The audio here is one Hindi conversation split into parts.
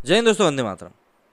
जय हिंद दोस्तों, वंदे मातरम।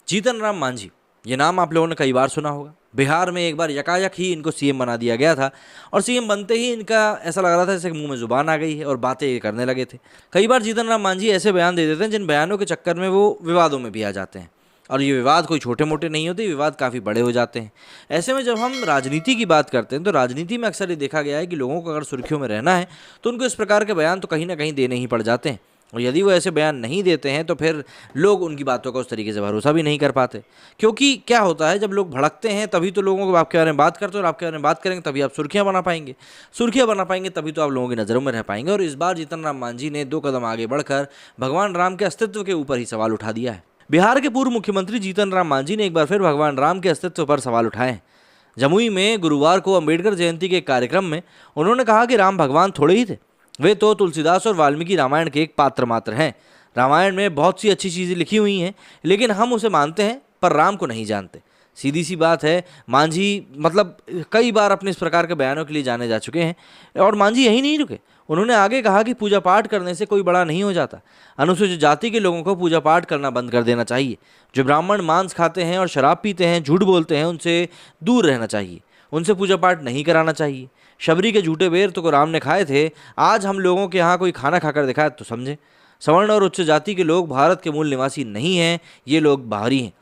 जीतन राम मांझी, ये नाम आप लोगों ने कई बार सुना होगा। बिहार में एक बार यकायक ही इनको सीएम बना दिया गया था और सीएम बनते ही इनका ऐसा लग रहा था जैसे मुंह में जुबान आ गई है और बातें ये करने लगे थे। कई बार जीतन राम मांझी ऐसे बयान दे देते हैं जिन बयानों के चक्कर में वो विवादों में भी आ जाते हैं, और ये विवाद कोई छोटे मोटे नहीं होते, विवाद काफ़ी बड़े हो जाते हैं। ऐसे में जब हम राजनीति की बात करते हैं तो राजनीति में अक्सर ये देखा गया है कि लोगों को अगर सुर्खियों में रहना है तो उनको इस प्रकार के बयान तो कहीं ना कहीं देने ही पड़ जाते हैं, और यदि वो ऐसे बयान नहीं देते हैं तो फिर लोग उनकी बातों का उस तरीके से भरोसा भी नहीं कर पाते। क्योंकि क्या होता है, जब लोग भड़कते हैं तभी तो लोगों को आपके बारे में बात करते हैं, और आपके बारे में बात करेंगे तभी आप सुर्खियां बना पाएंगे तभी तो आप लोगों की नज़रों में रह पाएंगे। और इस बार जीतन राम मांझी ने 2 कदम आगे बढ़कर भगवान राम के अस्तित्व के ऊपर ही सवाल उठा दिया है। बिहार के पूर्व मुख्यमंत्री जीतन राम मांझी ने एक बार फिर भगवान राम के अस्तित्व पर सवाल उठाए हैं। जमुई में गुरुवार को अंबेडकर जयंती के एक कार्यक्रम में उन्होंने कहा कि राम भगवान थोड़े ही थे, वे तो तुलसीदास और वाल्मीकि रामायण के एक पात्र मात्र हैं। रामायण में बहुत सी अच्छी चीज़ें लिखी हुई हैं, लेकिन हम उसे मानते हैं पर राम को नहीं जानते। सीधी सी बात है। मांझी कई बार अपने इस प्रकार के बयानों के लिए जाने जा चुके हैं, और मांझी यही नहीं रुके। उन्होंने आगे कहा कि पूजा पाठ करने से कोई बड़ा नहीं हो जाता। अनुसूचित जाति के लोगों को पूजा पाठ करना बंद कर देना चाहिए। जो ब्राह्मण मांस खाते हैं और शराब पीते हैं, झूठ बोलते हैं, उनसे दूर रहना चाहिए। उनसे पूजा पाठ नहीं कराना चाहिए। शबरी के झूठे बेर तो राम ने खाए थे, आज हम लोगों के यहाँ कोई खाना खाकर दिखाए तो समझे। सवर्ण और उच्च जाति के लोग भारत के मूल निवासी नहीं हैं, ये लोग बाहरी हैं।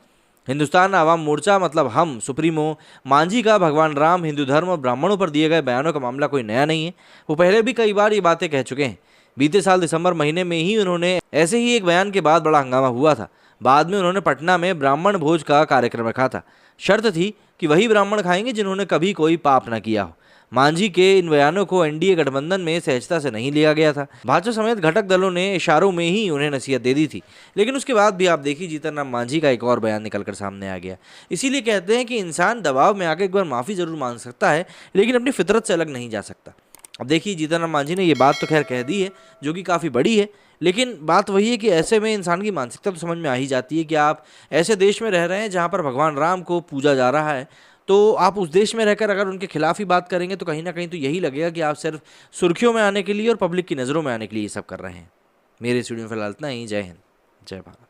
हिंदुस्तान आवाम मोर्चा हम सुप्रीमो मांझी का भगवान राम, हिंदू धर्म और ब्राह्मणों पर दिए गए बयानों का मामला कोई नया नहीं है। वो पहले भी कई बार ये बातें कह चुके हैं। बीते साल दिसंबर महीने में ही उन्होंने ऐसे ही एक बयान के बाद बड़ा हंगामा हुआ था। बाद में उन्होंने पटना में ब्राह्मण भोज का कार्यक्रम रखा था। शर्त थी कि वही ब्राह्मण खाएंगे जिन्होंने कभी कोई पाप न किया हो। मांझी के इन बयानों को एनडीए गठबंधन में सहजता से नहीं लिया गया था। भाजपा समेत घटक दलों ने इशारों में ही उन्हें नसीहत दे दी थी, लेकिन उसके बाद भी आप देखिए जीतन राम मांझी का एक और बयान निकलकर सामने आ गया। इसीलिए कहते हैं कि इंसान दबाव में आकर एक बार माफ़ी जरूर मांग सकता है, लेकिन अपनी फितरत से अलग नहीं जा सकता। अब देखिए जीतन राम मांझी ने ये बात तो खैर कह दी है जो कि काफ़ी बड़ी है, लेकिन बात वही है कि ऐसे में इंसान की मानसिकता तो समझ में आ ही जाती है कि आप ऐसे देश में रह रहे हैं जहाँ पर भगवान राम को पूजा जा रहा है, तो आप उस देश में रहकर अगर उनके खिलाफ ही बात करेंगे तो कहीं ना कहीं तो यही लगेगा कि आप सिर्फ सुर्खियों में आने के लिए और पब्लिक की नज़रों में आने के लिए ये सब कर रहे हैं। मेरे इस वीडियो में फिलहाल इतना ही। जय हिंद, जय भारत।